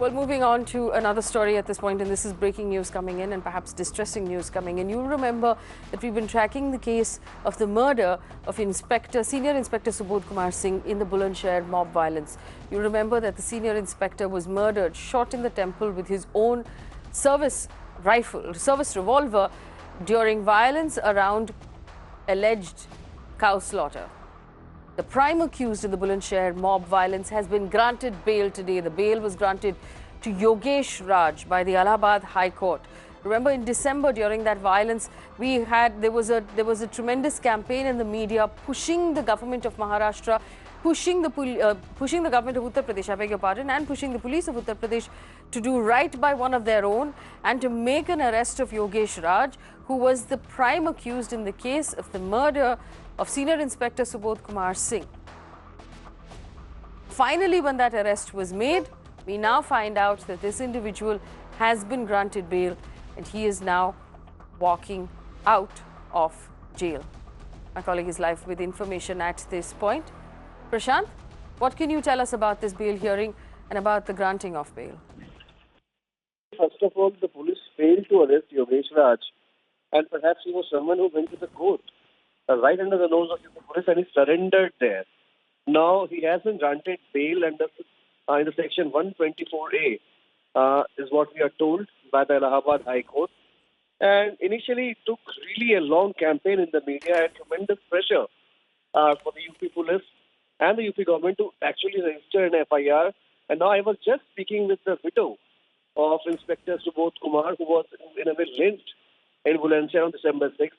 Well, moving on to another story at this point, and this is breaking news coming in and perhaps distressing news coming in. You'll remember that we've been tracking the case of the murder of Senior Inspector Subodh Kumar Singh in the Bulandshahr mob violence. You remember that the senior inspector was murdered, shot in the temple with his own service revolver during violence around alleged cow slaughter. The prime accused in the Bulandshahr mob violence has been granted bail today. The bail was granted to Yogesh Raj by the Allahabad High Court. Remember, in December, during that violence, there was a tremendous campaign in the media pushing the government of Maharashtra, pushing the government of Uttar Pradesh, I beg your pardon, and pushing the police of Uttar Pradesh to do right by one of their own and to make an arrest of Yogesh Raj, who was the prime accused in the case of the murder of Senior Inspector Subodh Kumar Singh. Finally, when that arrest was made, we now find out that this individual has been granted bail and he is now walking out of jail. My colleague is live with information at this point. Prashant, what can you tell us about this bail hearing and about the granting of bail? First of all, the police failed to arrest Yogesh Raj, and perhaps he was someone who went to the court right under the nose of the police and he surrendered there. Now he has been granted bail under in the section 124A is what we are told by the Allahabad High Court. And initially it took really a long campaign in the media and tremendous pressure for the UP police and the UP government to actually register an FIR. And now I was just speaking with the widow of Inspector Subodh Kumar, who was in a way lynched in Bulandshahr on December 6th.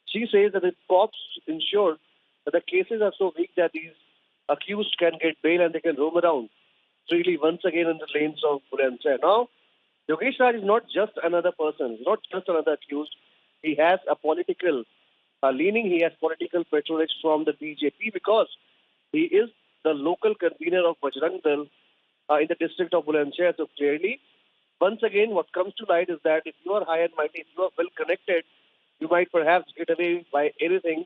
She says that the cops ensure that the cases are so weak that these accused can get bail and they can roam around freely once again in the lanes of Bulandshahr. Now, Yogesh Raj is not just another person, he's not just another accused. He has a political leaning, he has political patronage from the BJP because he is the local convener of Bajrang Dal in the district of Bulandshahr. So clearly, once again, what comes to light is that if you are high and mighty, if you are well connected, you might perhaps get away by anything.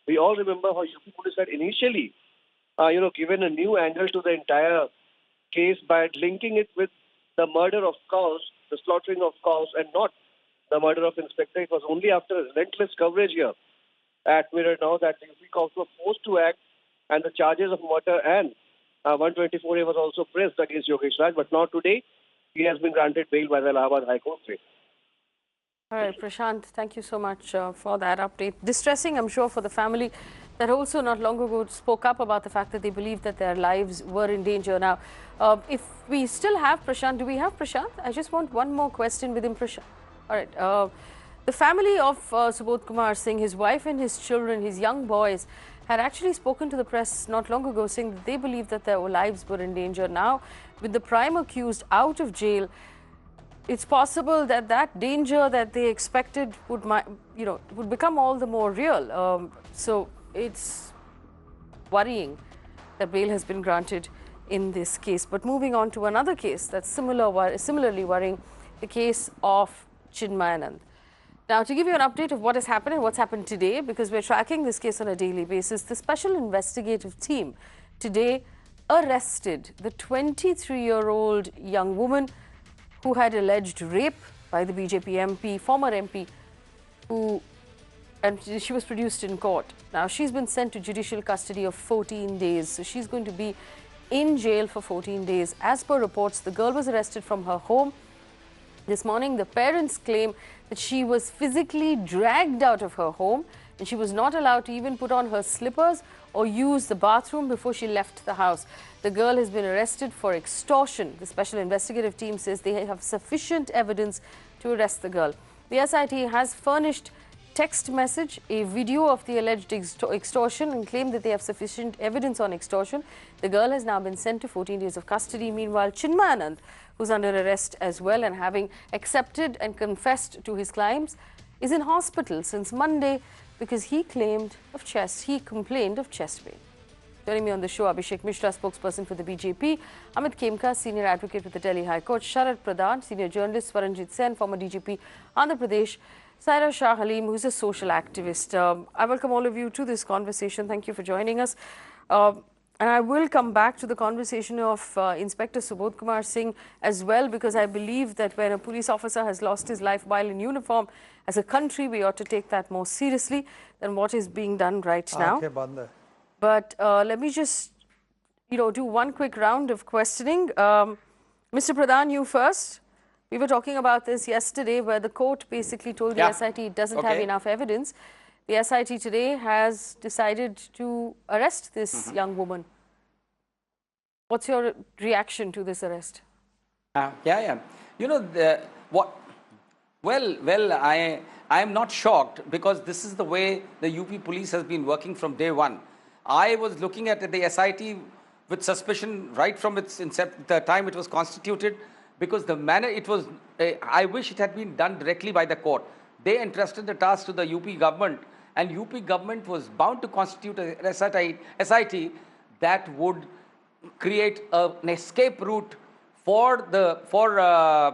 We all remember how UP police had initially, given a new angle to the entire case by linking it with the murder of cows, the slaughtering of cows, and not the murder of Inspector. It was only after relentless coverage here at Mirror now that the UP cops were forced to act, and the charges of murder and 124A was also pressed against Yogesh Raj. But now today, he has been granted bail by the Allahabad High Court. All right, Prashant, thank you so much for that update. Distressing, I'm sure, for the family that also not long ago spoke up about the fact that they believed that their lives were in danger. Now, if we still have Prashant, do we have Prashant? I just want one more question within Prashant. All right. The family of Subodh Kumar Singh, his wife and his children, his young boys, had actually spoken to the press not long ago saying that they believed that their lives were in danger. Now, with the prime accused out of jail, it's possible that that danger that they expected would become all the more real. So it's worrying that bail has been granted in this case. But moving on to another case that's similarly worrying, the case of Chinmayanand. Now, to give you an update of what has happened and what's happened today, because we're tracking this case on a daily basis, the special investigative team today arrested the 23-year-old young woman who had alleged rape by the BJP MP, former MP, and she was produced in court. Now, she's been sent to judicial custody of 14 days. So she's going to be in jail for 14 days. As per reports, the girl was arrested from her home. This morning, the parents claim that she was physically dragged out of her home and she was not allowed to even put on her slippers or use the bathroom before she left the house. The girl has been arrested for extortion. The special investigative team says they have sufficient evidence to arrest the girl. The S.I.T has furnished text message, a video of the alleged extortion, and claimed that they have sufficient evidence on extortion. The girl has now been sent to 14 days of custody. Meanwhile, Chinmayanand, who's under arrest as well and having accepted and confessed to his crimes, is in hospital since Monday because he complained of chest pain. Joining me on the show, Abhishek Mishra, spokesperson for the BJP, Amit Khemka, senior advocate with the Delhi High Court, Sharad Pradhan, senior journalist, Swaranjit Sen, former DGP, Andhra Pradesh, Saira Shah Halim, who's a social activist. I welcome all of you to this conversation. Thank you for joining us. And I will come back to the conversation of Inspector Subodh Kumar Singh as well, because I believe that when a police officer has lost his life while in uniform, as a country, we ought to take that more seriously than what is being done right now. But let me just, do one quick round of questioning. Mr. Pradhan, you first. We were talking about this yesterday, where the court basically told the S.I.T it doesn't have enough evidence. The S.I.T today has decided to arrest this young woman. What's your reaction to this arrest? You know, I am not shocked, because this is the way the UP police has been working from day one. I was looking at the S.I.T with suspicion right from the time it was constituted, because the manner it was, I wish it had been done directly by the court. They entrusted the task to the UP government, and UP government was bound to constitute an S.I.T that would create an escape route for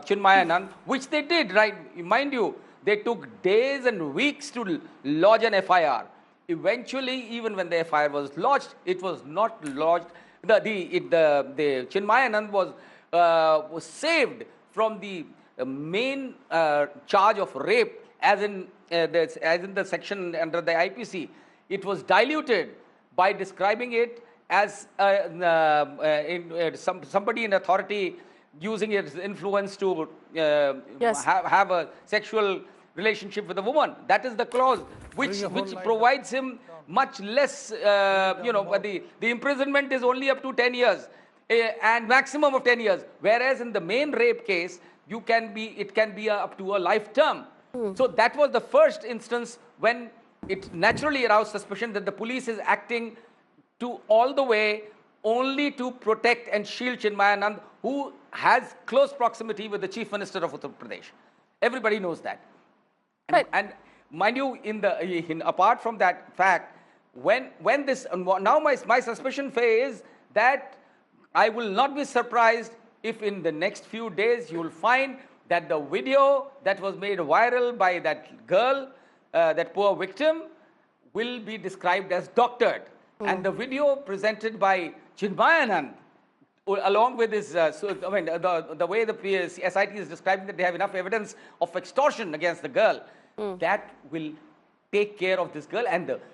Chinmayanand, which they did, right? Mind you, they took days and weeks to lodge an FIR. Eventually, even when the FIR was lodged, it was not lodged. The Chinmayanand was saved from the main charge of rape, as in the section under the IPC. It was diluted by describing it as somebody in authority using its influence to have a sexual relationship with a woman. That is the clause which provides him much less, the imprisonment is only up to 10 years and maximum of 10 years. Whereas in the main rape case, it can be up to a life term. So that was the first instance when it naturally aroused suspicion that the police is acting to all the way only to protect and shield Chinmayanand, who has close proximity with the Chief Minister of Uttar Pradesh. Everybody knows that. And mind you, apart from that fact, when this, now my suspicion, Faye, is that I will not be surprised if in the next few days you will find that the video that was made viral by that girl, that poor victim, will be described as doctored. And the video presented by Chinmayanand, along with his, the way the S.I.T is describing that they have enough evidence of extortion against the girl, that will take care of this girl.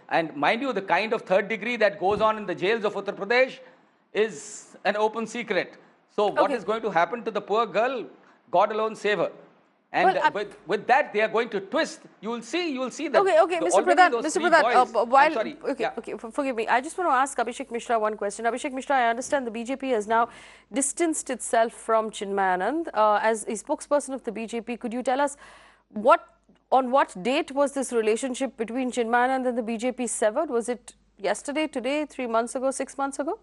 And mind you, the kind of third degree that goes on in the jails of Uttar Pradesh is an open secret. So what is going to happen to the poor girl, God alone save her. And with that, they are going to twist. You will see that. Okay, Mr. Pradhan, forgive me. I just want to ask Abhishek Mishra one question. Abhishek Mishra, I understand the BJP has now distanced itself from Chinmayanand. As a spokesperson of the BJP, could you tell us on what date was this relationship between Chinmayanand and the BJP severed? Was it yesterday, today, 3 months ago, 6 months ago?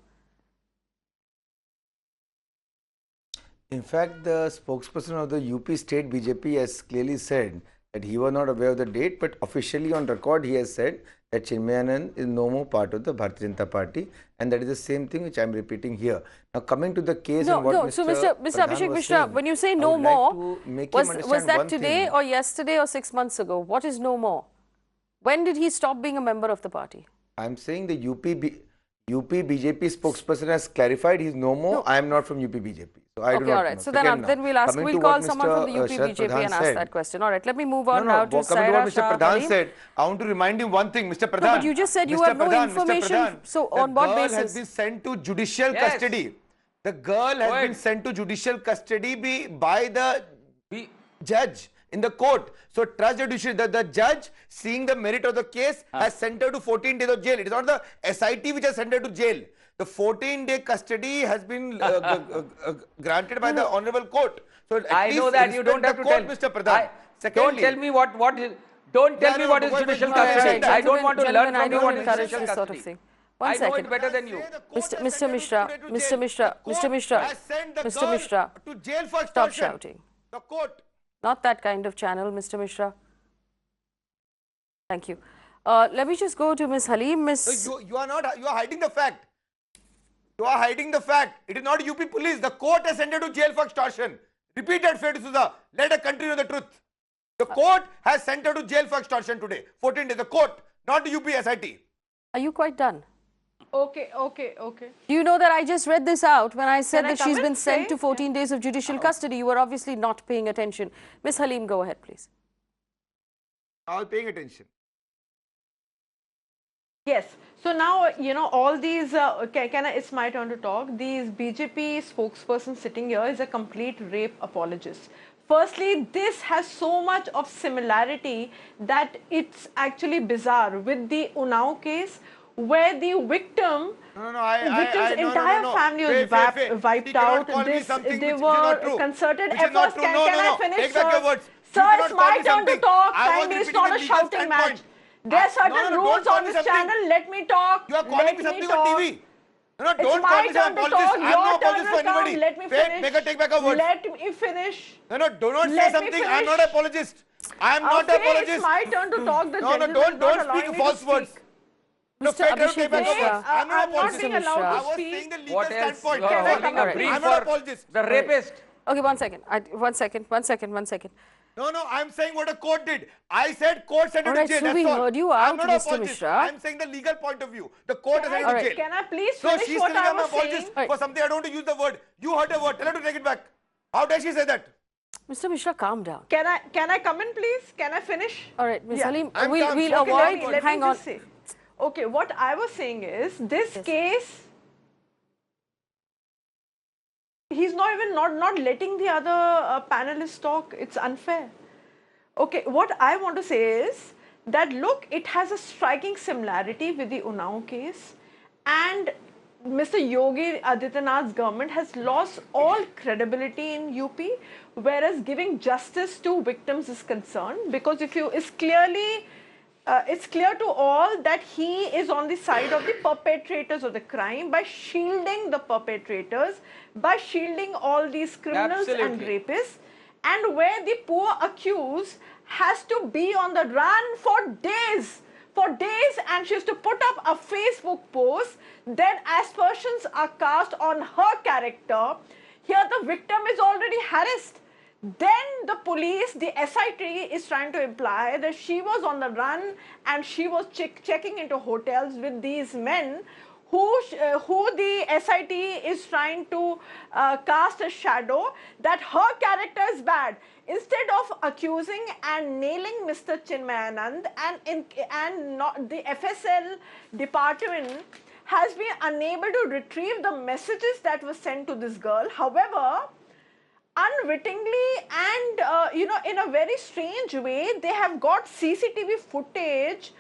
In fact, the spokesperson of the UP state BJP has clearly said that he was not aware of the date, but officially on record he has said that Chinmayanand is no more part of the Bharatiya Janata Party, and that is the same thing which I am repeating here. Now, coming to the case and what so Mr. Abhishek Mishra, when you say no more, was that today or yesterday or 6 months ago? What is no more? When did he stop being a member of the party? I am saying the UP BJP spokesperson has clarified he is no more. I am not from UP BJP. So I do not all right. know. So then we'll call someone from the UP BJP and ask that question. All right, let me move on now to coming to what Mr. Pradhan said, I want to remind him one thing, Mr. Pradhan. No, but you just said you have no information. So on what basis? The girl has been sent to judicial custody. The girl has been sent to judicial custody by the judge in the court. So trust judiciary, the judge, seeing the merit of the case, has sent her to 14 days of jail. It is not the S.I.T which has sent her to jail. The 14-day custody has been granted by the honorable court. So I know that you don't have to tell Mr. Pradhan. Don't tell me what is. Don't tell me what is judicial custody. I don't want to learn from you what is judicial custody. One second. I know it better than you. Mr. Mishra, to jail for stop shouting. The court. Not that kind of channel, Mr. Mishra. Thank you. Let me just go to Ms. Halim. You are hiding the fact. You are hiding the fact. It is not UP police. The court has sent her to jail for extortion. Repeat that, Faye D'Souza. Let her continue the truth. The court has sent her to jail for extortion today. 14 days. The court, not the UP S.I.T. Are you quite done? Okay. Do you know that I just read this out when I said Can I that she's come been in, sent to Faye? 14 days of judicial custody? You were obviously not paying attention. Ms. Halim, go ahead, please. I was paying attention. Yes. So now, all these, it's my turn to talk. These BJP spokesperson sitting here is a complete rape apologist. Firstly, this has so much of similarity that it's actually bizarre with the Unnao case, where the victim's entire family was wiped out. They were concerted efforts. Can I finish, sir? Sir, it's my turn to talk. Kindly, it's not a shouting match. There are certain rules on this channel. Let me talk. You are calling me something on TV. No, It's don't my call me turn some to apologist. talk. I'm Your no turn apologist will for come. anybody. Let me Faye, finish. make her take back her words. Let me finish. No, do not say Let me something. I'm finish. not an apologist. I'm not an Faye, apologist. it's my turn to talk. The No, gentleman is not don't allowing speak me false to words. speak. No, Mr. Faye, don't Abhishek take back her Mishra. words. I'm not I'm an not apologist. being allowed I to was speak. saying the legal What else? standpoint. You are holding a come in? brief I'm not an for apologist. the rapist. Okay, one second. One second. No, I'm saying what a court did. I said court sent her All to right, jail. so That's we all. heard you I'm out, not an Mr. apologist. Mishra. I'm saying the legal point of view. The court has sent her to jail. Can I please So finish she's what telling I I'm an was apologist saying? for something I don't want to use the word. You heard her word. Tell her to take it back. How dare she say that? Mr. Mishra, calm down. Can I come in, please? Can I finish? All right, Ms. Halim, I'm we'll calm. avoid. Okay, Let Hang me on. just say. Okay, what I was saying is this case. He's not letting the other panelists talk. It's unfair. Okay, what I want to say is that look, it has a striking similarity with the Unnao case, and Mr. Yogi Adityanath's government has lost all credibility in UP, whereas giving justice to victims is concerned, because it's clear to all that he is on the side of the perpetrators of the crime by shielding the perpetrators, by shielding all these criminals and Absolutely. rapists, and where the poor accused has to be on the run for days, and she has to put up a Facebook post, then aspersions are cast on her character. Here the victim is already harassed. Then the police, the S.I.T is trying to imply that she was on the run and she was checking into hotels with these men who the S.I.T is trying to cast a shadow that her character is bad. Instead of accusing and nailing Mr. Chinmayanand, and not the FSL department has been unable to retrieve the messages that were sent to this girl. However, unwittingly and in a very strange way, they have got CCTV footage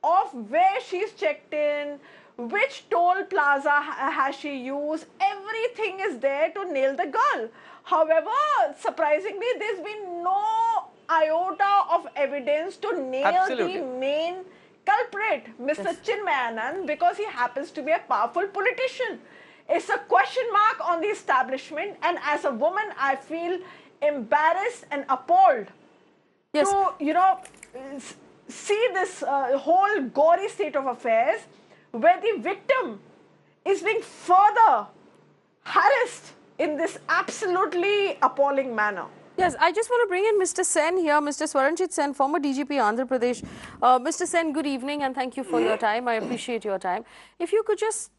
of where she's checked in, which toll plaza has she used. Everything is there to nail the girl. However, surprisingly, there's been no iota of evidence to nail Absolutely. the main culprit, Mr. Chinmayanand, because he happens to be a powerful politician. It's a question mark on the establishment, and as a woman, I feel embarrassed and appalled to, see this whole gory state of affairs where the victim is being further harassed in this absolutely appalling manner. Yes, I just want to bring in Mr. Sen here, Mr. Swaranjit Sen, former DGP Andhra Pradesh. Mr. Sen, good evening and thank you for your time. I appreciate your time. If you could just,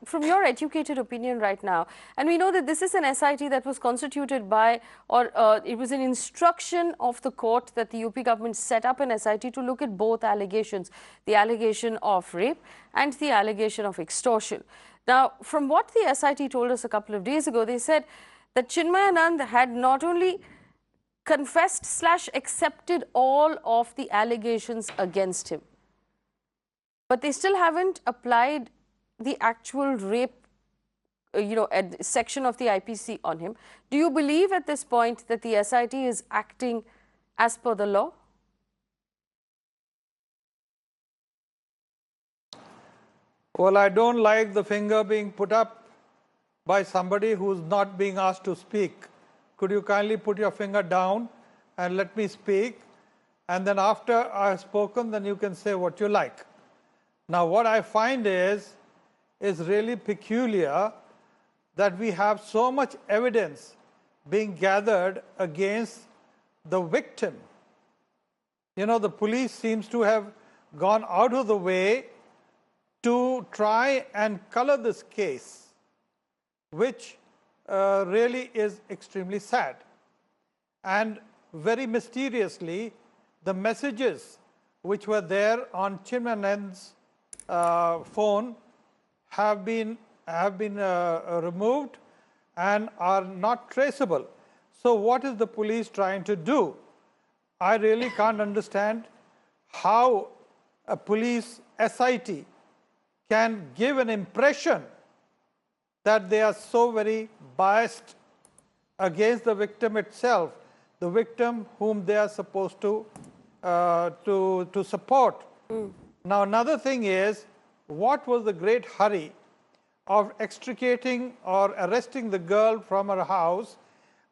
from your educated opinion right now, and we know that this is an S.I.T that was constituted by, or it was an instruction of the court that the UP government set up an S.I.T to look at both allegations, the allegation of rape and the allegation of extortion. Now, from what the S.I.T told us a couple of days ago, they said that Chinmayanand had not only confessed / accepted all of the allegations against him, but they still haven't applied the actual rape, section of the IPC on him. Do you believe at this point that the S.I.T is acting as per the law? Well, I don't like the finger being put up by somebody who's not being asked to speak. Could you kindly put your finger down and let me speak? And then after I've spoken, then you can say what you like. Now, what I find is really peculiar that we have so much evidence being gathered against the victim. The police seems to have gone out of the way to try and color this case, which really is extremely sad. And very mysteriously, the messages which were there on Chinmayanand's phone have been removed and are not traceable. So what is the police trying to do? I really can't understand how a police S.I.T can give an impression that they are so very biased against the victim itself, the victim whom they are supposed to support. Now another thing is, what was the great hurry of extricating or arresting the girl from her house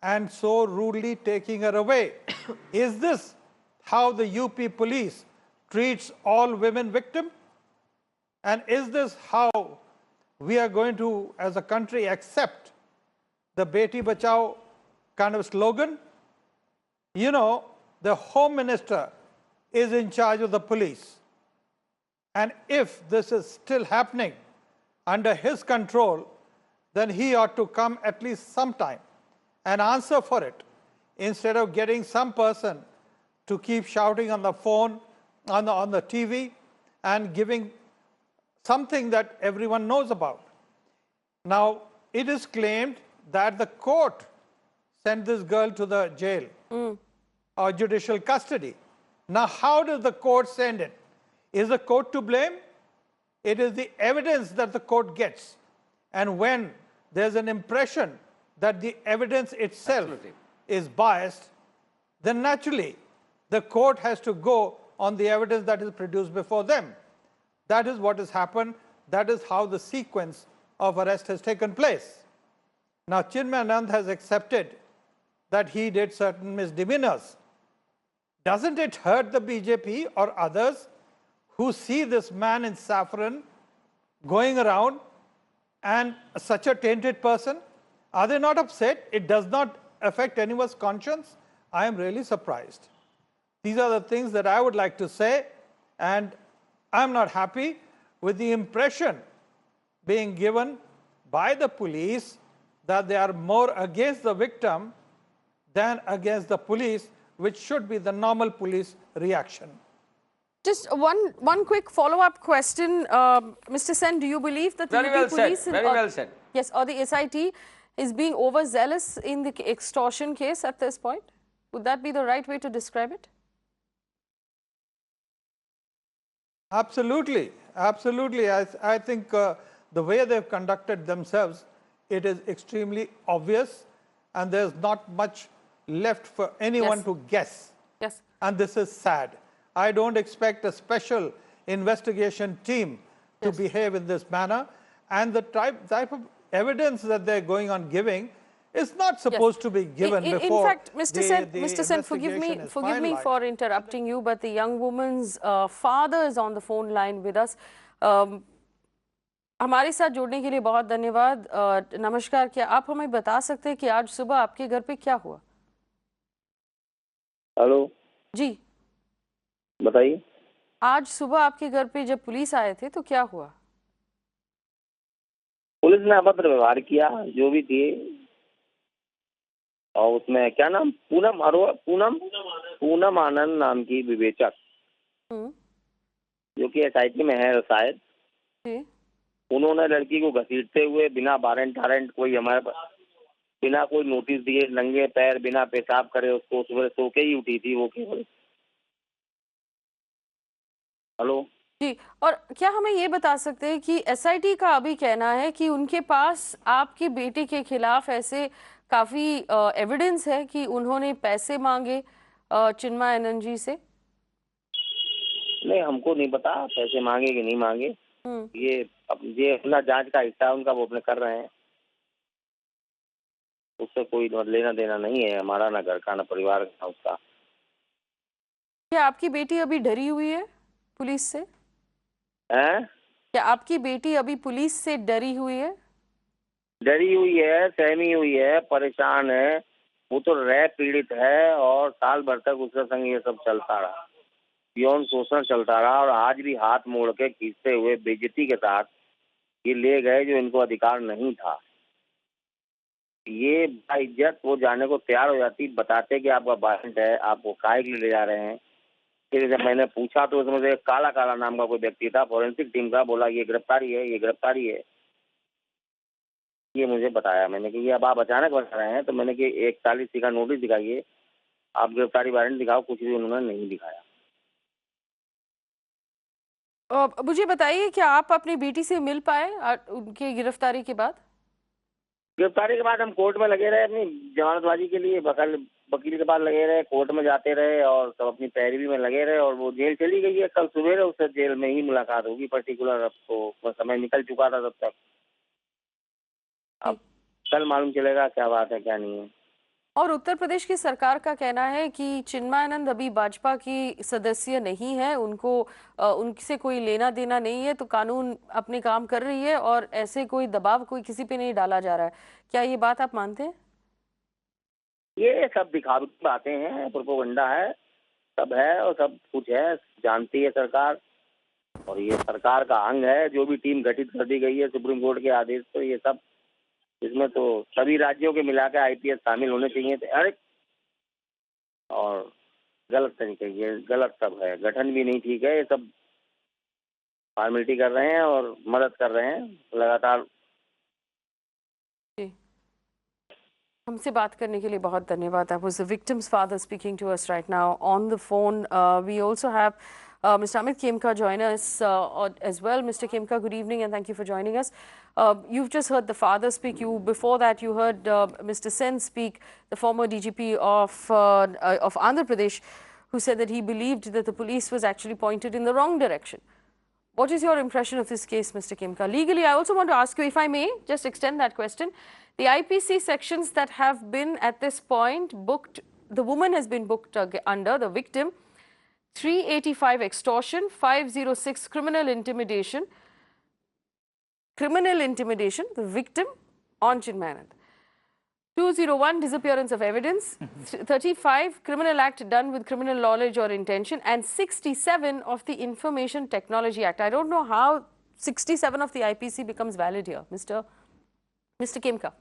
and so rudely taking her away? Is this how the UP police treats all women victims? And is this how we are going to, as a country, accept the Beti Bachao kind of slogan? You know, the Home Minister is in charge of the police. And if this is still happening under his control, then he ought to come at least sometime and answer for it, instead of getting some person to keep shouting on the phone, on the TV, and giving something that everyone knows about. Now, it is claimed that the court sent this girl to the jail or judicial custody. Now, how does the court send it? Is the court to blame? It is the evidence that the court gets. And when there's an impression that the evidence itself is biased, then naturally the court has to go on the evidence that is produced before them. That is what has happened. That is how the sequence of arrest has taken place. Now, Chinmayanand has accepted that he did certain misdemeanors. Doesn't it hurt the BJP or others who see this man in saffron going around and such a tainted person? Are they not upset? It does not affect anyone's conscience? I am really surprised. These are the things that I would like to say, and I'm not happy with the impression being given by the police that they are more against the victim than against the police, which should be the normal police reaction. Just one quick follow-up question. Mr. Sen, do you believe that the UP police... Very well said. Yes, or the S.I.T is being overzealous in the extortion case at this point? Would that be the right way to describe it? Absolutely, absolutely. I think the way they've conducted themselves, it is extremely obvious, and there's not much left for anyone to guess. Yes. And this is sad. I don't expect a special investigation team to behave in this manner, and the type of evidence that they're going on giving is not supposed to be given before. In fact, Mr. Sen, forgive me for interrupting you, but the young woman's father is on the phone line with us. हमारे साथ जुड़ने के लिए बहुत धन्यवाद. नमस्कार. क्या आप हमें बता सकते हैं कि आज सुबह आपके घर पे क्या हुआ? हेलो जी बताइए. आज सुबह आपके घर पे जब पुलिस आए थे तो क्या हुआ? पुलिस ने अभद्र व्यवहार किया, जो भी थी, और उसमें क्या नाम, पूनम आनंद नाम की विवेचक, जो कि S.I.T में है शायद, उन्होंने लड़की को घसीटते हुए बिना वारंट कोई हमारे बिना कोई नोटिस दिए, नंगे पैर, बिना पेशाब करे, उसको सुबह सो के ही उठी थी वो केवल. हेलो जी, और क्या हमें ये बता सकते हैं कि S.I.T का अभी कहना है कि उनके पास आपकी बेटी के खिलाफ ऐसे काफी एविडेंस है कि उन्होंने पैसे मांगे चिन्मयानंद जी से? नहीं, हमको नहीं पता पैसे मांगे कि नहीं मांगे. ये अपना जांच का हिस्सा है उनका, वो अपने कर रहे हैं. उससे कोई लेना देना नहीं है हमारा, ना घर का, ना परिवार का, उसका. क्या आपकी बेटी अभी डरी हुई है पुलिस से? क्या आपकी बेटी अभी पुलिस से डरी हुई है? डरी हुई है, सहमी हुई है, परेशान है. वो तो रैप पीड़ित है और साल भर तक उसके संग ये सब चलता रहा. यौन शोषण चलता रहा और आज भी हाथ मोड़ के खींचते हुए बेइज्जती के साथ ये ले गए जो इनको अधिकार नहीं था। ये बाइज्जत वो जाने को तैयार हो जाती, बताते कि आपका वारंट है, आपको काहे के लिए ले जा रहे हैं। फिर जब मैंने पूछा तो उसमें से काला काला नाम का कोई व्यक्ति था, फॉरेंसिक टीम का, बोला ये गिरफ्तारी है, ये गिरफ्तारी है। ये मुझे बताया। मैंने कि अब आप अचानक बता रहे हैं, तो मैंने कि 41C का नोटिस दिखाइए, आप गिरफ्तारी वारंट दिखाओ। कुछ भी उन्होंने नहीं दिखाया। मुझे बताइए क्या आप अपनी बेटी से मिल पाए उनकी गिरफ्तारी के बाद? गिरफ्तारी के बाद हम कोर्ट में लगे रहे अपनी जमानतबाजी के लिए, वकील के पास लगे रहे, कोर्ट में जाते रहे और सब अपनी पैरवी में लगे रहे। और वो जेल चली गई है, कल सुबह उससे जेल में ही मुलाकात होगी पर्टिकुलर। अब तो समय निकल चुका था तब तक। अब कल मालूम चलेगा क्या बात है क्या नहीं है। और उत्तर प्रदेश की सरकार का कहना है कि चिन्मयानंद अभी भाजपा की सदस्य नहीं है, उनसे कोई लेना देना नहीं है, तो कानून अपने काम कर रही है और ऐसे कोई दबाव कोई किसी पे नहीं डाला जा रहा है। क्या ये बात आप मानते हैं? ये सब दिखावटी बातें हैं, प्रोपोगंडा है, सब है और सब कुछ है, जानती है सरकार। और ये सरकार का अंग है। जो भी टीम गठित कर दी गई है सुप्रीम कोर्ट के आदेश पर, ये सब, इसमें तो सभी राज्यों के मिलाकर IPS शामिल होने चाहिए थे। अरे और गलत तरीके, ये गलत सब है, गठन भी नहीं ठीक है। ये सब फॉर्मेलिटी कर रहे हैं और मदद कर रहे हैं लगातार। हमसे बात करने के लिए बहुत धन्यवाद। That was the victim's father speaking to us right now on the phone. We also have Mr. Amit Khemka join us as well. Mr. Khemka, good evening and thank you for joining us. You've just heard the father speak. Before that, you heard Mr. Sen speak, the former DGP of Andhra Pradesh, who said that he believed that the police was actually pointed in the wrong direction. What is your impression of this case, Mr. Khemka? Legally, I also want to ask you, if I may, just extend that question. The IPC sections that have been at this point booked, the woman has been booked under, the victim, 385 extortion, 506 criminal intimidation, the victim on Chinmayanand. 201 disappearance of evidence, 35 criminal act done with criminal knowledge or intention, and 67 of the Information Technology Act. I don't know how 67 of the IPC becomes valid here, Mr. Khemka.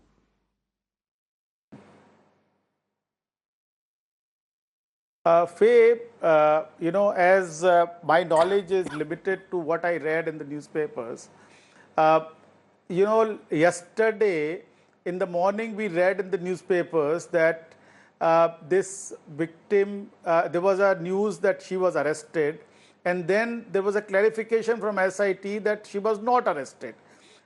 Faye, as my knowledge is limited to what I read in the newspapers, yesterday in the morning we read in the newspapers that this victim, there was a news that she was arrested, and then there was a clarification from S.I.T that she was not arrested.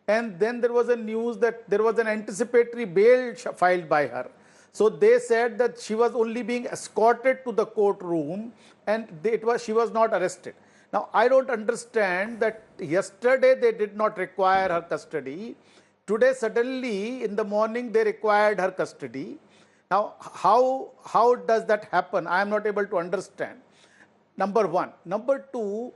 And then there was a news that there was an anticipatory bail filed by her. So they said that she was only being escorted to the courtroom and she was not arrested. Now, I don't understand that yesterday they did not require her custody. Today, suddenly in the morning, they required her custody. Now, how does that happen? I am not able to understand. Number one. Number two,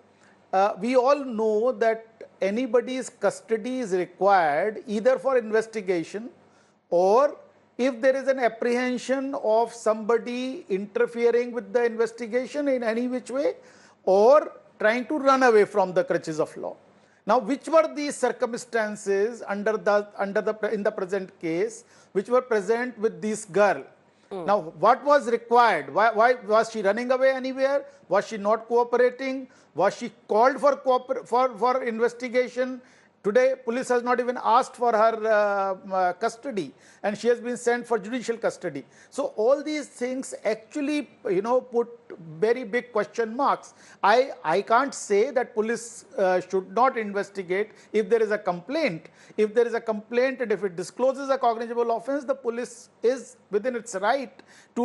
we all know that anybody's custody is required either for investigation or if there is an apprehension of somebody interfering with the investigation in any which way or trying to run away from the clutches of law. Now, which were these circumstances in the present case, which were present with this girl? Now, what was required? Why was she running away anywhere? Was she not cooperating? Was she called for investigation? Today, police has not even asked for her custody, and she has been sent for judicial custody. So all these things actually, put very big question marks. I can't say that police should not investigate if there is a complaint. If there is a complaint and if it discloses a cognizable offense, the police is within its right to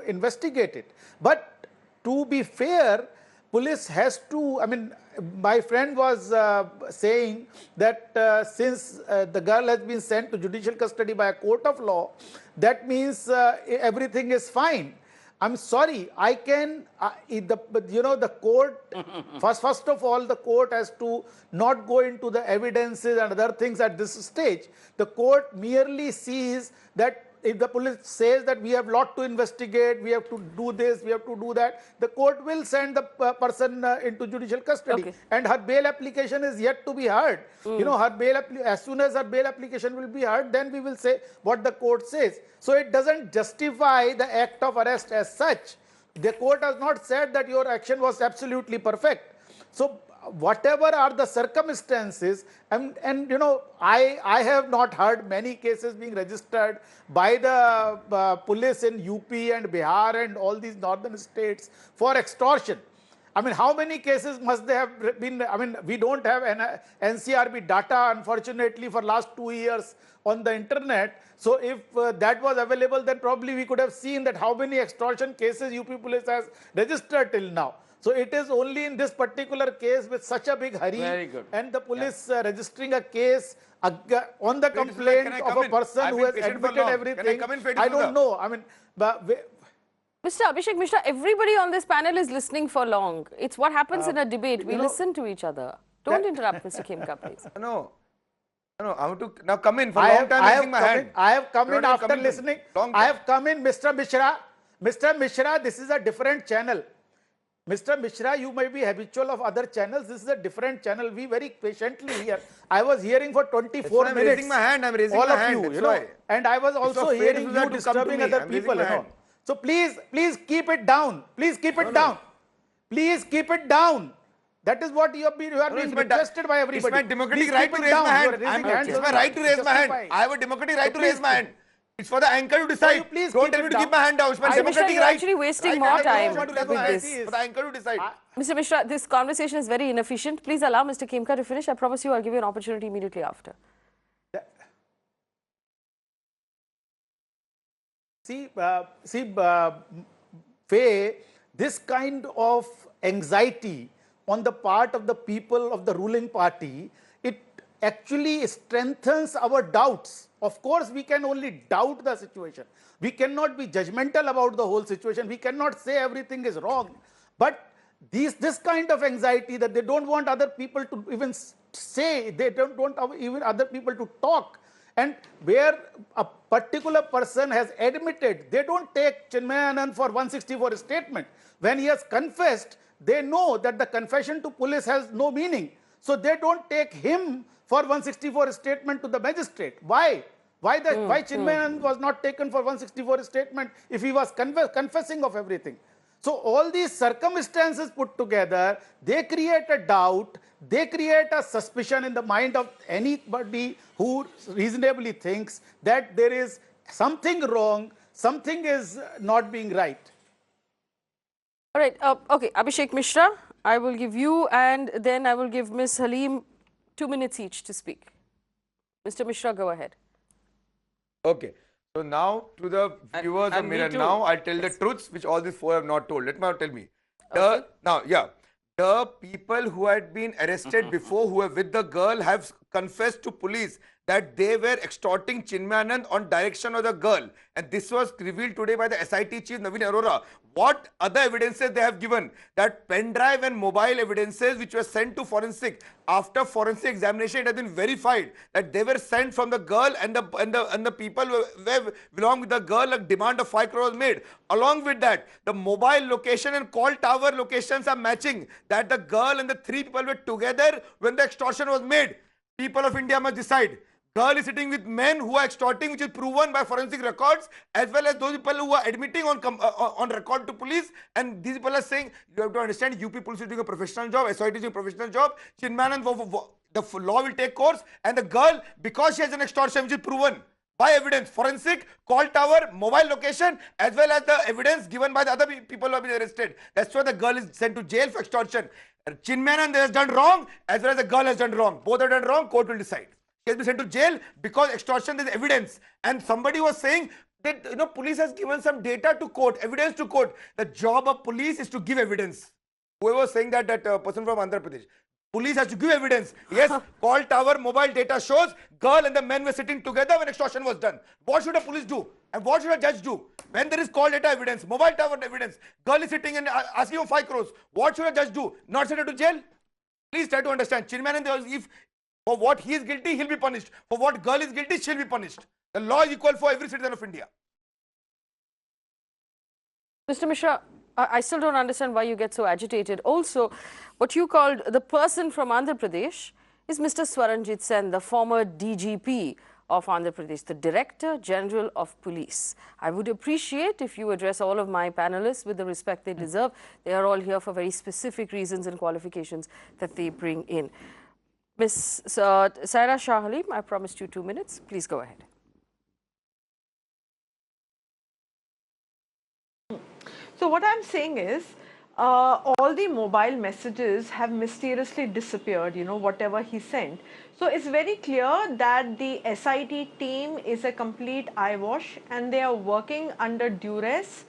investigate it. But to be fair, police has to, my friend was saying that since the girl has been sent to judicial custody by a court of law, that means everything is fine. I'm sorry, I can, the court, first of all, the court has to not go into the evidences and other things at this stage. The court merely sees that if the police says that we have lot to investigate, we have to do this, we have to do that, the court will send the person into judicial custody. Okay. And her bail application is yet to be heard. You know, her bail as soon as her bail application will be heard, then we will say what the court says. So it doesn't justify the act of arrest as such. The court has not said that your action was absolutely perfect. So whatever are the circumstances, and you know, I have not heard many cases being registered by the police in UP and Bihar and all these northern states for extortion. I mean, how many cases must they have been? I mean, we don't have NCRB data, unfortunately, for last 2 years on the internet. So if that was available, then probably we could have seen that how many extortion cases UP police has registered till now. So it is only in this particular case with such a big hurry and the police registering a case on the complaint of a person who has admitted everything. I don't know. I mean, Mr. Abhishek Mishra, everybody on this panel is listening for long. It's what happens in a debate. We listen to each other. Don't interrupt, Mr. Khemka, please. No, I want to now come in. For a long time raising my hand. I have come in after listening. I have come in, Mr. Mishra. Mr. Mishra, this is a different channel. Mr. Mishra, you may be habitual of other channels. This is a different channel. We very patiently hear. I was hearing for 24 minutes. I'm raising my hand. I'm raising my hand. All of you, know. And I was also hearing you disturbing other people. You know. So please keep it down. Please keep it down. Please keep it down. That is what you are being requested by everybody. It's my democratic right to raise my hand. It's my right to raise my hand. I have a democratic right to raise my hand. It's for the anchor to decide. Don't tell me to keep my hand down. It's my democratic right. Actually wasting more time with this. For the anchor to decide. Mr. Mishra, this conversation is very inefficient. Please allow Mr. Khemka to finish. I promise you I'll give you an opportunity immediately after. Faye, this kind of anxiety on the part of the people of the ruling party, it actually strengthens our doubts. Of course, we can only doubt the situation. We cannot be judgmental about the whole situation. We cannot say everything is wrong. But this kind of anxiety that they don't want other people to even say, they don't want even other people to talk. And where a particular person has admitted, they don't take Chinmayanand for 164 statement. When he has confessed, they know that the confession to police has no meaning. So they don't take him for 164 statement to the magistrate. Why? Why Chinmayanand was not taken for 164 statement if he was confessing of everything? So all these circumstances put together, they create a doubt, they create a suspicion in the mind of anybody who reasonably thinks that there is something wrong, something is not being right. All right. Okay, Abhishek Mishra, I will give you and then I will give Ms. Halim 2 minutes each to speak. Mr. Mishra, go ahead. Okay. So now to the viewers of Mirror, now I'll tell the truths which all these four have not told. Let me now tell me. The people who had been arrested before, who were with the girl, have confessed to police that they were extorting Chinmayanand on direction of the girl. And this was revealed today by the S.I.T chief Naveen Arora. What other evidences they have given? That pen drive and mobile evidences which were sent to forensic. After forensic examination, it has been verified that they were sent from the girl and the people who belong with the girl. A demand of 5 crore was made. Along with that, the mobile location and call tower locations are matching. That the girl and the 3 people were together when the extortion was made. People of India must decide. Girl is sitting with men who are extorting, which is proven by forensic records, as well as those people who are admitting on record to police. And these people are saying, you have to understand, UP police is doing a professional job, S.I.T is doing a professional job, Chinmayanand, the law will take course, and the girl, because she has an extortion, which is proven by evidence, forensic, call tower, mobile location, as well as the evidence given by the other people who have been arrested. That's why the girl is sent to jail for extortion. Chinmayanand has done wrong, as well as the girl has done wrong. Both have done wrong, court will decide. He has been sent to jail because extortion is evidence. And somebody was saying that, police has given some data to court, evidence to court. The job of police is to give evidence. Whoever was saying that person from Andhra Pradesh. Police has to give evidence. Yes, call tower, mobile data shows girl and the men were sitting together when extortion was done. What should a police do? And what should a judge do? When there is call data evidence, mobile tower evidence, girl is sitting and asking for 5 crores. What should a judge do? Not send her to jail? Please try to understand. Chinmayanand, if For what he is guilty, he'll be punished. For what girl is guilty, she'll be punished. The law is equal for every citizen of India. Mr. Mishra, I still don't understand why you get so agitated. Also, what you called the person from Andhra Pradesh is Mr. Swaranjit Sen, the former DGP of Andhra Pradesh, the Director General of Police. I would appreciate if you address all of my panelists with the respect they deserve. They are all here for very specific reasons and qualifications that they bring in. Ms. Saira Shah Halim, I promised you 2 minutes. Please go ahead. So what I'm saying is, all the mobile messages have mysteriously disappeared, you know, whatever he sent. So it's very clear that the S.I.T team is a complete eyewash and they are working under duress,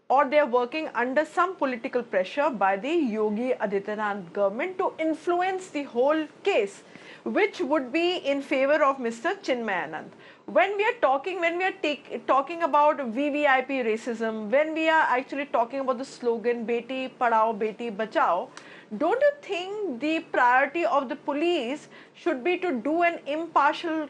or they are working under some political pressure by the Yogi Adityanath government to influence the whole case, which would be in favor of Mr. Chinmayanand. When we are talking about VVIP racism, when we are actually talking about the slogan Beti Padhao, Beti Bachao, don't you think the priority of the police should be to do an impartial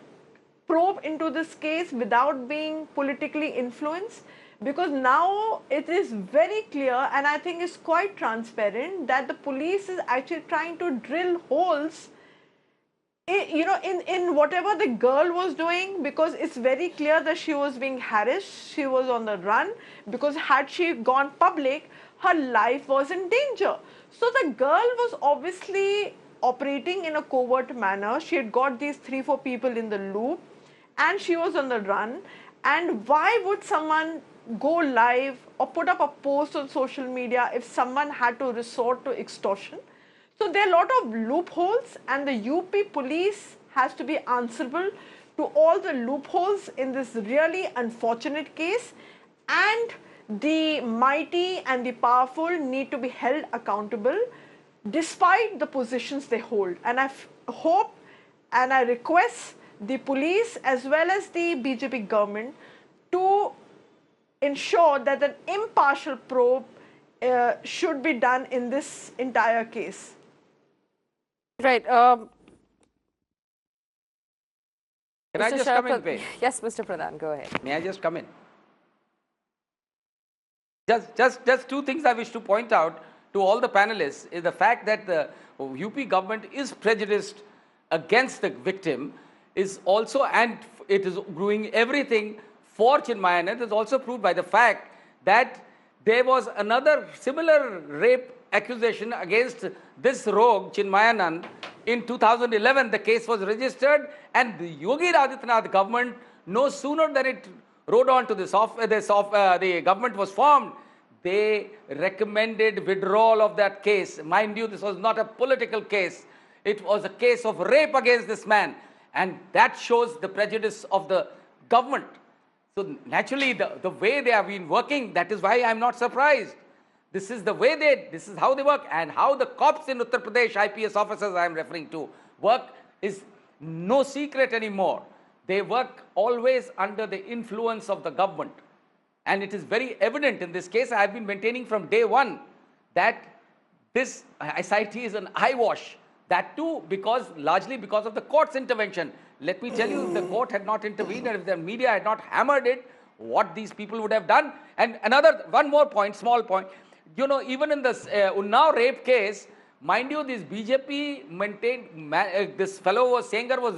probe into this case without being politically influenced? Because now it is very clear, and I think it's quite transparent, that the police is actually trying to drill holes in whatever the girl was doing, because it's very clear that she was being harassed, she was on the run, because had she gone public, her life was in danger. So the girl was obviously operating in a covert manner. She had got these 3-4 people in the loop and she was on the run. And why would someone go live or put up a post on social media if someone had to resort to extortion? So there are a lot of loopholes, and the UP police has to be answerable to all the loopholes in this really unfortunate case, and the mighty and the powerful need to be held accountable despite the positions they hold. And I hope and I request the police as well as the BJP government to ensure that an impartial probe should be done in this entire case. Right. Can Mr. I just come in, Faye? Yes, Mr. Pradhan, go ahead. May I just come in? Just 2 things I wish to point out to all the panelists is the fact that the UP government is prejudiced against the victim, is also, and it is doing everything for Chinmayanand, is also proved by the fact that there was another similar rape accusation against this rogue Chinmayanand in 2011. The case was registered, and the Yogi Adityanath government, no sooner than it rode on to the government was formed, they recommended withdrawal of that case. Mind you, this was not a political case. It was a case of rape against this man, and that shows the prejudice of the government. So naturally, the way they have been working, that is why I am not surprised. This is the way this is how they work, and how the cops in Uttar Pradesh, IPS officers I am referring to, work is no secret anymore. They work always under the influence of the government. And it is very evident in this case. I have been maintaining from day one that this S.I.T is an eyewash. That too largely because of the court's intervention. Let me tell you, if the court had not intervened and if the media had not hammered it, what these people would have done. And one more point, small point. You know, even in this Unnao rape case, mind you, this BJP maintained, this fellow Sengar was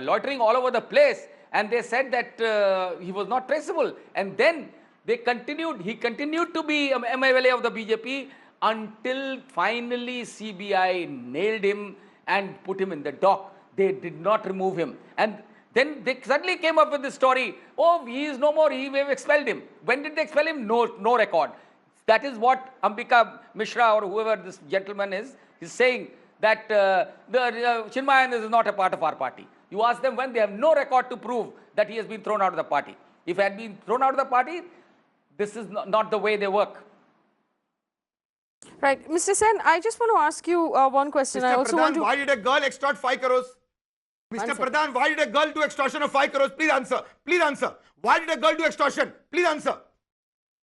loitering all over the place, and they said that he was not traceable. And then he continued to be MLA of the BJP until finally CBI nailed him and put him in the dock. They did not remove him. And then they suddenly came up with this story, oh, he is no more, we have expelled him. When did they expel him? No record. That is what Ambika Mishra or whoever this gentleman is saying, that Chinmayanand is not a part of our party. You ask them when, they have no record to prove that he has been thrown out of the party. If he had been thrown out of the party, this is not the way they work. Right. Mr. Sen, I just want to ask you one question. Mr. Pradhan, why did a girl extort 5 crores? Mr. Pradhan, why did a girl do extortion of 5 crores? Please answer. Please answer. Why did a girl do extortion? Please answer.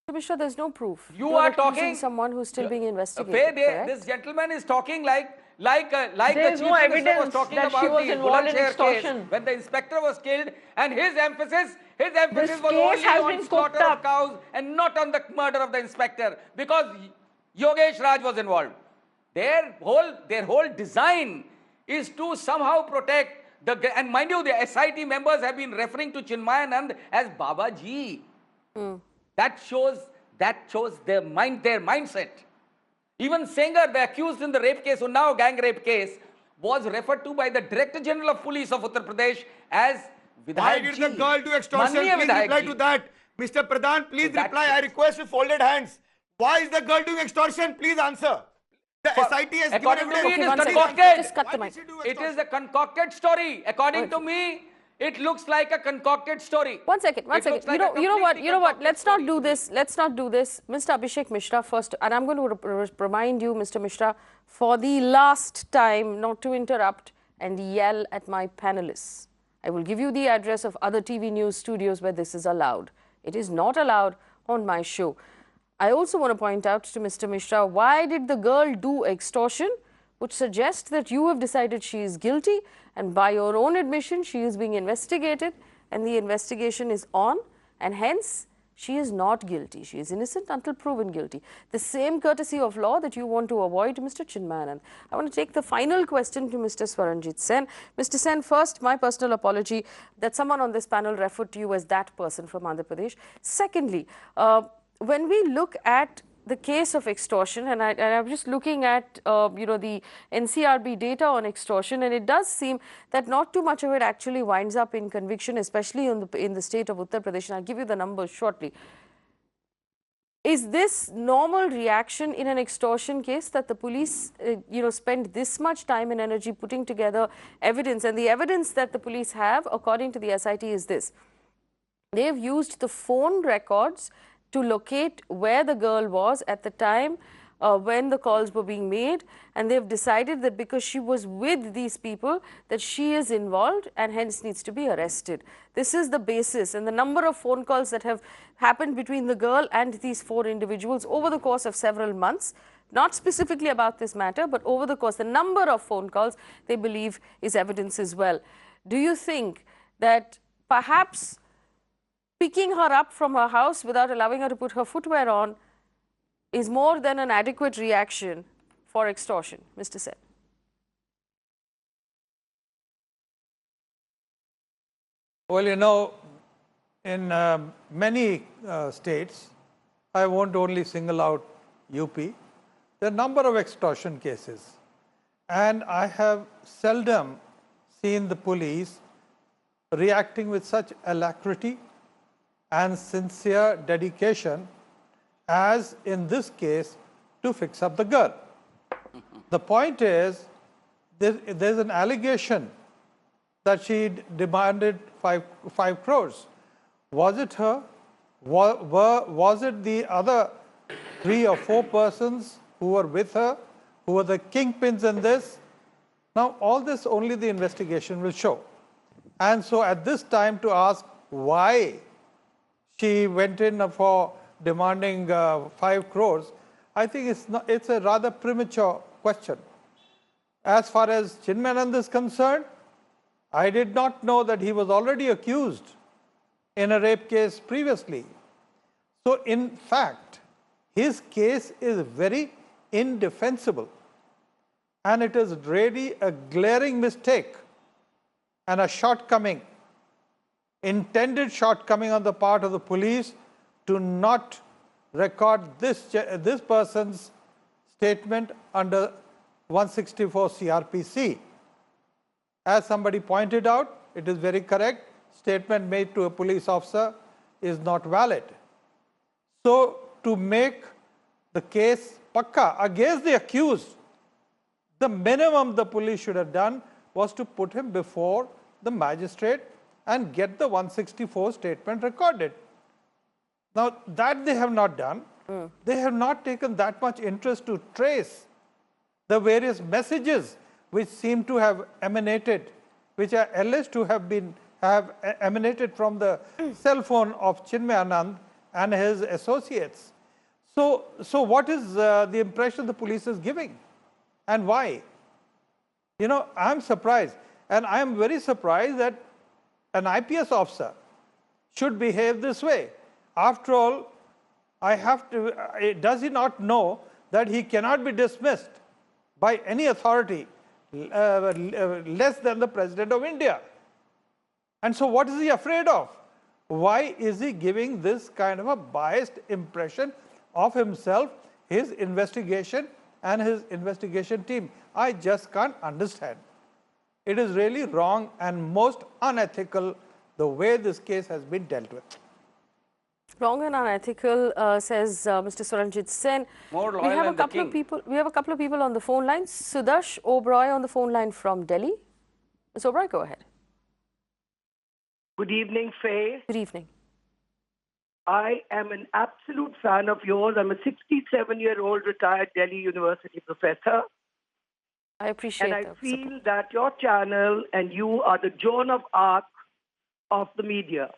Mr. Mishra, there's no proof. You are talking someone who's still being investigated. This gentleman is talking like There is Chief no Minister was evidence talking that she about was the involved in Bulandshahr case extortion. when the inspector was killed, and his emphasis This was case only has on been slaughter cooked of up. cows and not on the murder of the inspector, because Yogesh Raj was involved. Their whole design is to somehow protect and mind you, the S.I.T members have been referring to Chinmayanand as Baba Ji. That shows their mindset. Even Sengar, the accused in the rape case, Unnao gang rape case, was referred to by the Director General of Police of Uttar Pradesh as Vidhayak Why did the girl do extortion? Manniya Please Vidhayak reply ji. to that. Mr. Pradhan, please So reply. I request with folded hands. Why is the girl doing extortion? Please answer. The S.I.T has given According to me, evidence. it is one second. concocted. Just cut the mic. It is a concocted story. According to me, it looks like a concocted story. One second. It looks like You know what? concocted Let's not story do to me. this. Let's not do this. Mr. Abhishek Mishra first, and I'm going to remind you, Mr. Mishra, for the last time, not to interrupt and yell at my panelists. I will give you the address of other TV news studios where this is allowed. It is not allowed on my show. I also want to point out to Mr. Mishra, why did the girl do extortion, which suggests that you have decided she is guilty, and by your own admission, she is being investigated, and the investigation is on, and hence, she is not guilty. She is innocent until proven guilty. The same courtesy of law that you want to avoid, Mr. Chinmayanand. I want to take the final question to Mr. Swaranjit Sen. Mr. Sen, first, my personal apology that someone on this panel referred to you as that person from Andhra Pradesh. Secondly, when we look at the case of extortion, and I'm just looking at the NCRB data on extortion, and it does seem that not too much of it actually winds up in conviction, especially in the state of Uttar Pradesh. And I'll give you the numbers shortly. Is this normal reaction in an extortion case that the police, spend this much time and energy putting together evidence? And the evidence that the police have, according to the S.I.T, is this: they have used the phone records to locate where the girl was at the time when the calls were being made, and they've decided that because she was with these people that she is involved and hence needs to be arrested. This is the basis, and the number of phone calls that have happened between the girl and these four individuals over the course of several months, not specifically about this matter, but over the course, the number of phone calls they believe is evidence as well. Do you think that perhaps picking her up from her house without allowing her to put her footwear on is more than an adequate reaction for extortion? Mr. Sen. Well, in many states, I won't only single out UP, there are a number of extortion cases. And I have seldom seen the police reacting with such alacrity and sincere dedication as in this case to fix up the girl. The point is, there's an allegation that she demanded 5 crores. Was it her? Was it the other 3 or 4 persons who were with her, who were the kingpins in this? Now, all this only the investigation will show. And so at this time, to ask why she went in for demanding 5 crores, I think it's a rather premature question. As far as Chinmayanand is concerned, I did not know that he was already accused in a rape case previously. So in fact, his case is very indefensible, and it is really a glaring mistake and a shortcoming, intended shortcoming on the part of the police to not record this person's statement under 164 CRPC. As somebody pointed out, it is very correct, statement made to a police officer is not valid. So to make the case pakka against the accused, the minimum the police should have done was to put him before the magistrate and get the 164 statement recorded. Now, that they have not done. They have not taken that much interest to trace the various messages which seem to have emanated, which are alleged to have emanated from the cell phone of Chinmayanand and his associates. So what is the impression the police is giving, and why? You know, I'm surprised. And I am very surprised that an IPS officer should behave this way. After all, does he not know that he cannot be dismissed by any authority less than the President of India? And so what is he afraid of? Why is he giving this kind of a biased impression of himself, his investigation and his investigation team? I just can't understand. It is really wrong and most unethical the way this case has been dealt with. Wrong and unethical, says Mr. Suranjit Sen. More loyal we have a than the couple of king. people. We have a couple of people on the phone line. Sudash Oberoi on the phone line from Delhi. Ms. Oberoi, go ahead. Good evening, Faye. Good evening. I am an absolute fan of yours. I'm a 67-year-old retired Delhi University professor. I appreciate that. And I feel that your channel and you are the Joan of Arc of the media.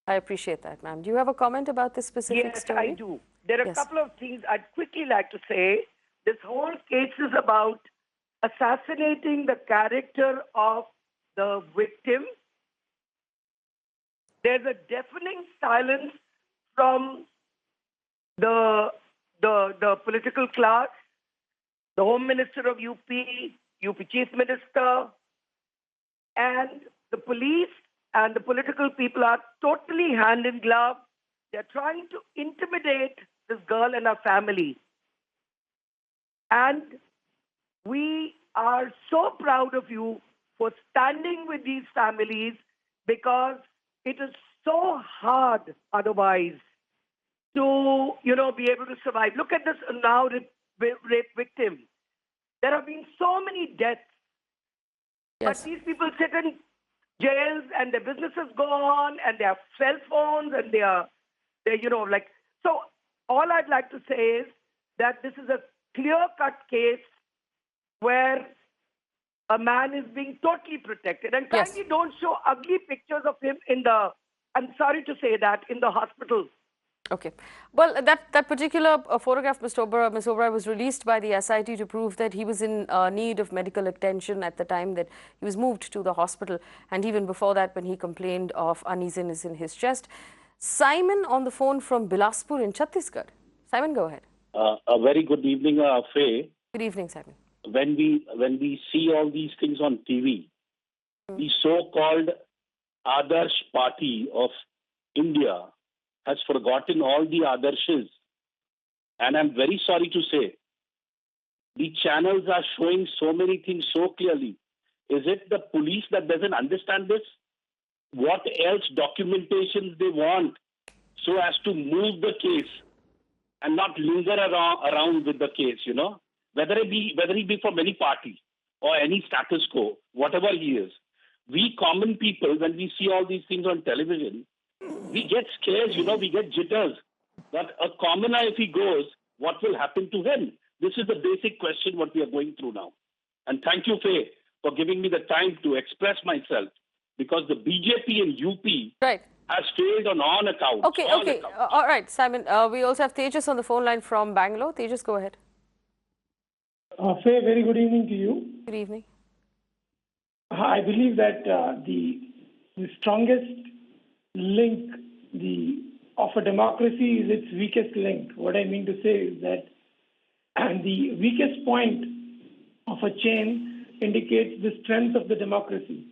I appreciate that, ma'am. Do you have a comment about this specific story? Yes, I do. There are a couple of things I'd quickly like to say. This whole case is about assassinating the character of the victim. There's a deafening silence from the political class, the Home Minister of UP, UP Chief Minister, and the police and the political people are totally hand in glove. They're trying to intimidate this girl and her family. And we are so proud of you for standing with these families, because it is so hard otherwise to, be able to survive. Look at this now rape victim. There have been so many deaths, but these people sit in jails and their businesses go on and they have cell phones and so all I'd like to say is that this is a clear-cut case where a man is being totally protected. And kindly don't show ugly pictures of him I'm sorry to say that, in the hospitals. Okay. Well, that particular photograph, Ms. Oberoi, was released by the S.I.T. to prove that he was in need of medical attention at the time that he was moved to the hospital, and even before that when he complained of uneasiness in his chest. Simon on the phone from Bilaspur in Chhattisgarh. Simon, go ahead. A very good evening, Faye. Good evening, Simon. When we see all these things on TV, the so-called Adarsh Party of India has forgotten all the Adarshas. And I'm very sorry to say, the channels are showing so many things so clearly. Is it the police that doesn't understand this? What else documentations they want so as to move the case and not linger around with the case, Whether he be from any party or any status quo, whatever he is. We common people, when we see all these things on television, we get scared, we get jitters. That a commoner, if he goes, what will happen to him? This is the basic question what we are going through now. And thank you, Faye, for giving me the time to express myself, because the BJP in UP has failed on all accounts. Okay. All right, Simon. We also have Tejas on the phone line from Bangalore. Tejas, go ahead. Faye, very good evening to you. Good evening. I believe that the strongest link of a democracy is its weakest link. What I mean to say is that the weakest point of a chain indicates the strength of the democracy.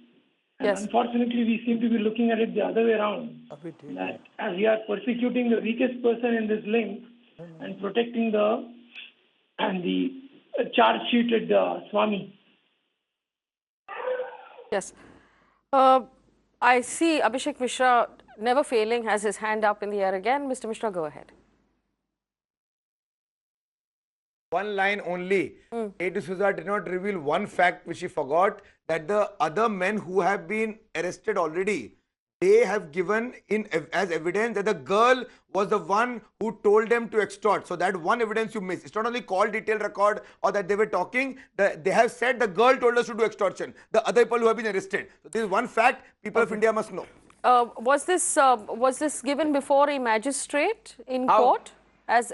And unfortunately, we seem to be looking at it the other way around. That as we are persecuting the weakest person in this link and protecting the charge-sheeted Swami. Yes. I see Abhishek Mishra, never failing, has his hand up in the air again. Mr. Mishra, go ahead. One line only. Faye D'Souza did not reveal one fact which she forgot, that the other men who have been arrested already, they have given as evidence that the girl was the one who told them to extort. So that one evidence you miss. It's not only call detailed record or that they were talking. They have said the girl told us to do extortion. The other people who have been arrested. So this is one fact people of India must know. Was this given before a magistrate in court? Was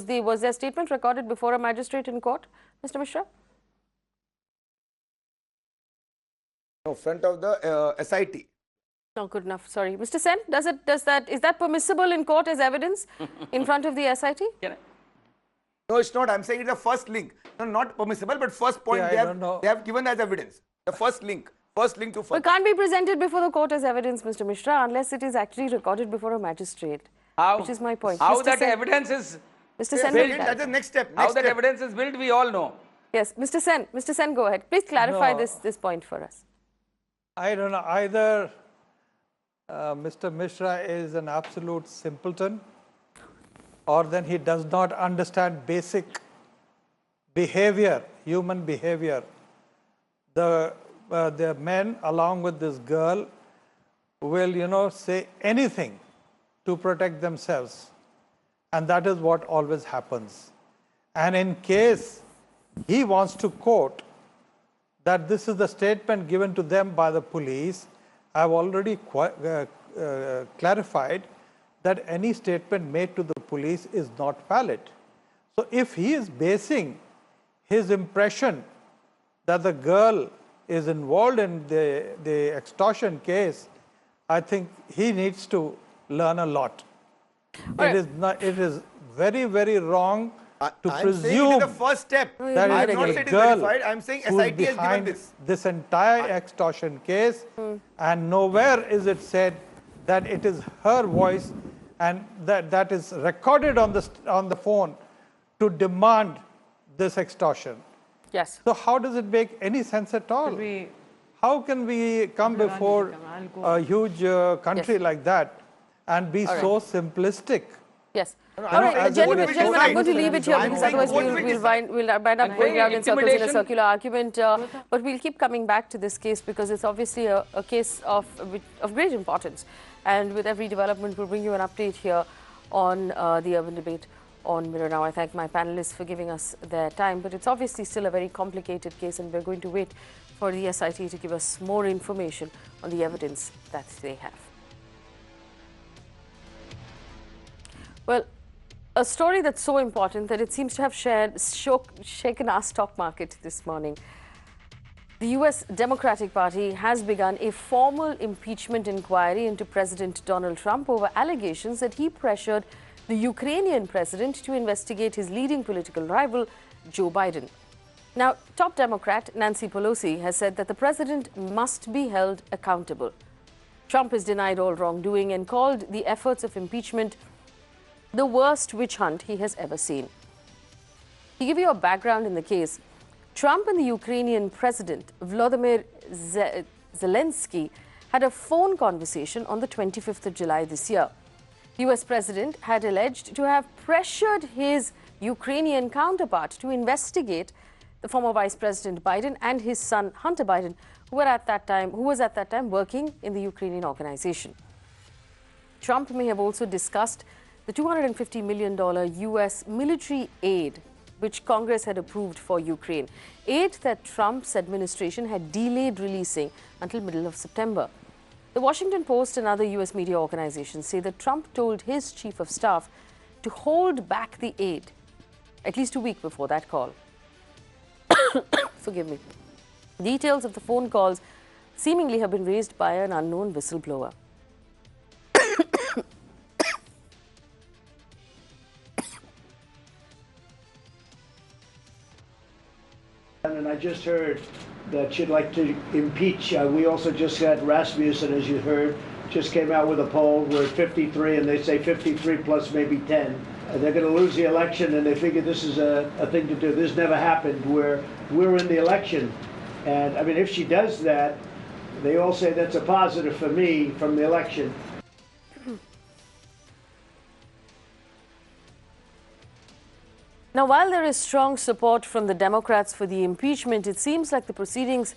their statement recorded before a magistrate in court, Mr. Mishra? No, front of the S.I.T. Not good enough. Sorry, Mr. Sen. Is that permissible in court as evidence in front of the S.I.T? No, it's not. I'm saying it's the first link. No, not permissible, but first point they have given as evidence. The first link to first. It can't be presented before the court as evidence, Mr. Mishra, unless it is actually recorded before a magistrate. Which is my point. How Mr. that Sen, evidence is Mr. Sen, that's the next step. how that evidence is built, we all know. Yes, Mr. Sen, go ahead. Please clarify this point for us. I don't know. Either Mr. Mishra is an absolute simpleton, or then he does not understand basic behavior, human behavior. The men, along with this girl, will, say anything to protect themselves. And that is what always happens. And in case he wants to quote that this is the statement given to them by the police, I've already clarified that any statement made to the police is not valid. So if he is basing his impression that the girl is involved in the extortion case, I think he needs to learn a lot. It is very, very wrong to presume the first step. that I it am not is saying a it is girl verified. I am saying who is S.I.T. has given behind this. entire extortion case, and nowhere is it said that it is her voice and that is recorded on the phone to demand this extortion. Yes. So how does it make any sense at all? How can we come before a huge country like that and be so simplistic? Yes. All right, gentlemen, I'm going to leave it here because otherwise we'll wind up going around in circles in a circular argument. But we'll keep coming back to this case because it's obviously a case of great importance. And with every development, we'll bring you an update here on the urban debate on Mirror Now. I thank my panelists for giving us their time, but it's obviously still a very complicated case, and we're going to wait for the S.I.T. to give us more information on the evidence that they have. Well, a story that's so important that it seems to have shaken our stock market this morning. The U.S. Democratic Party has begun a formal impeachment inquiry into President Donald Trump over allegations that he pressured the Ukrainian president to investigate his leading political rival, Joe Biden. Now, top Democrat Nancy Pelosi has said that the president must be held accountable. Trump has denied all wrongdoing and called the efforts of impeachment the worst witch hunt he has ever seen. To give you a background in the case, Trump and the Ukrainian president, Volodymyr Zelensky, had a phone conversation on the 25th of July this year. The US president had alleged to have pressured his Ukrainian counterpart to investigate the former Vice President Biden and his son Hunter Biden, who was at that time working in the Ukrainian organization. Trump may have also discussed the $250 million US military aid which Congress had approved for Ukraine, aid that Trump's administration had delayed releasing until middle of September. The Washington Post and other US media organizations say that Trump told his chief of staff to hold back the aid at least a week before that call. Forgive me. Details of the phone calls seemingly have been raised by an unknown whistleblower. And I just heard that she'd like to impeach. We also just had Rasmussen, as you heard, just came out with a poll. We're at 53, and they say 53 plus maybe 10. They're going to lose the election, and they figure this is a thing to do. This never happened where we're in the election. And, I mean, if she does that, they all say that's a positive for me from the election. Now, while there is strong support from the Democrats for the impeachment, it seems like the proceedings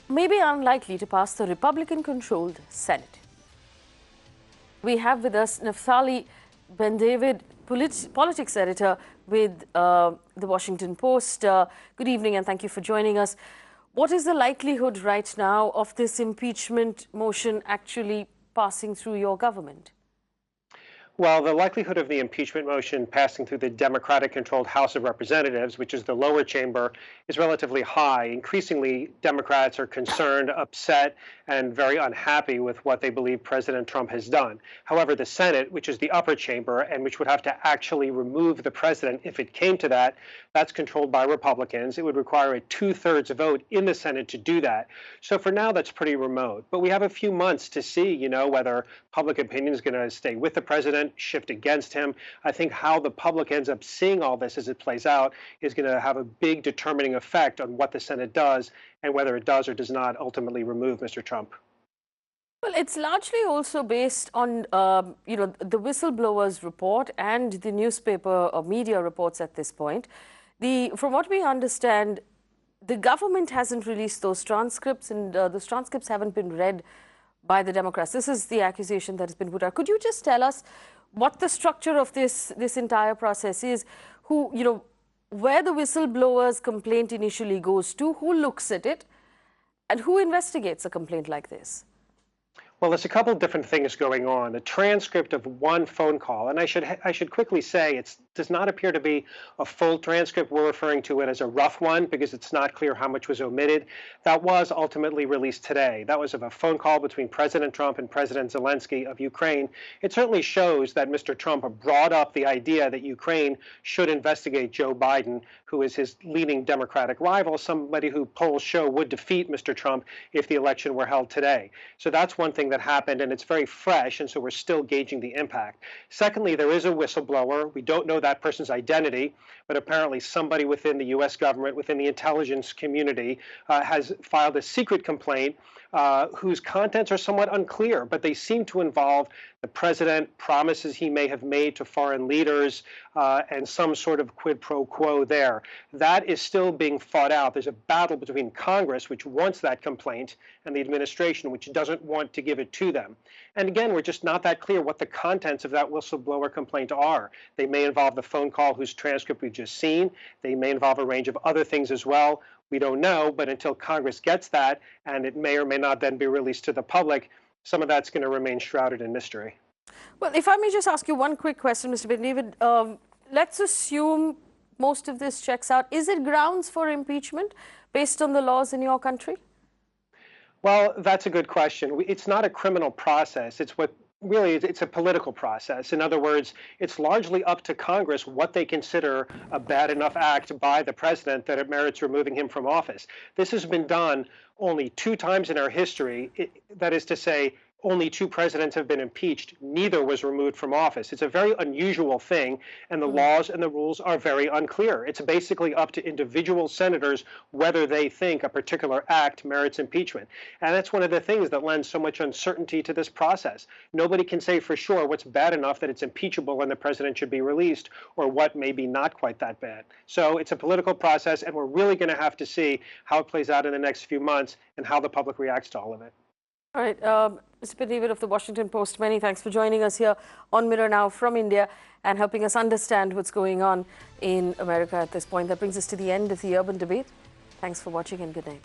may be unlikely to pass the Republican-controlled Senate. We have with us Naftali Bendavid, politics editor with the Washington Post. Good evening and thank you for joining us. What is the likelihood right now of this impeachment motion actually passing through your government? Well, the likelihood of the impeachment motion passing through the Democratic-controlled House of Representatives, which is the lower chamber, is relatively high. Increasingly, Democrats are concerned, upset, and very unhappy with what they believe President Trump has done. However, the Senate, which is the upper chamber and which would have to actually remove the president if it came to that, that's controlled by Republicans. It would require a 2/3 vote in the Senate to do that. So for now, that's pretty remote. But we have a few months to see, whether public opinion is going to stay with the president, shift against him. I think how the public ends up seeing all this as it plays out is going to have a big determining effect on what the Senate does and whether it does or does not ultimately remove Mr. Trump. Well, it's largely also based on, the whistleblowers report and the newspaper or media reports at this point. From what we understand, the government hasn't released those transcripts, and those transcripts haven't been read by the Democrats. This is the accusation that has been put out. Could you just tell us what the structure of this entire process is? Where the whistleblowers' complaint initially goes to, who looks at it, and who investigates a complaint like this? Well, there's a couple of different things going on. A transcript of one phone call, and I should quickly say it does not appear to be a full transcript. We're referring to it as a rough one because it's not clear how much was omitted. That was ultimately released today. That was of a phone call between President Trump and President Zelensky of Ukraine. It certainly shows that Mr. Trump brought up the idea that Ukraine should investigate Joe Biden, who is his leading Democratic rival, somebody who polls show would defeat Mr. Trump if the election were held today. So that's one thing that happened, and it's very fresh, and so we're still gauging the impact. Secondly, there is a whistleblower. We don't know that person's identity, but apparently somebody within the U.S. government, within the intelligence community, has filed a secret complaint whose contents are somewhat unclear, but they seem to involve the president, promises he may have made to foreign leaders, and some sort of quid pro quo there. That is still being fought out. There's a battle between Congress, which wants that complaint, and the administration, which doesn't want to give it to them. And again, we're just not that clear what the contents of that whistleblower complaint are. They may involve the phone call whose transcript we've just seen. They may involve a range of other things as well. We don't know, but until Congress gets that, and it may or may not then be released to the public, some of that's going to remain shrouded in mystery. Well, if I may just ask you one quick question, Mr. Bendavid. Let's assume most of this checks out. Is it grounds for impeachment based on the laws in your country? Well, that's a good question. It's not a criminal process. It's a political process. In other words, it's largely up to Congress what they consider a bad enough act by the president that it merits removing him from office. This has been done only 2 times in our history. That is to say, only 2 presidents have been impeached. Neither was removed from office. It's a very unusual thing, and the laws and the rules are very unclear. It's basically up to individual senators whether they think a particular act merits impeachment. And that's one of the things that lends so much uncertainty to this process. Nobody can say for sure what's bad enough that it's impeachable and the president should be released, or what may be not quite that bad. So it's a political process, and we're really going to have to see how it plays out in the next few months and how the public reacts to all of it. All right, Mr. Bendavid of the Washington Post, many thanks for joining us here on Mirror Now from India and helping us understand what's going on in America at this point. That brings us to the end of the urban debate. Thanks for watching and good night.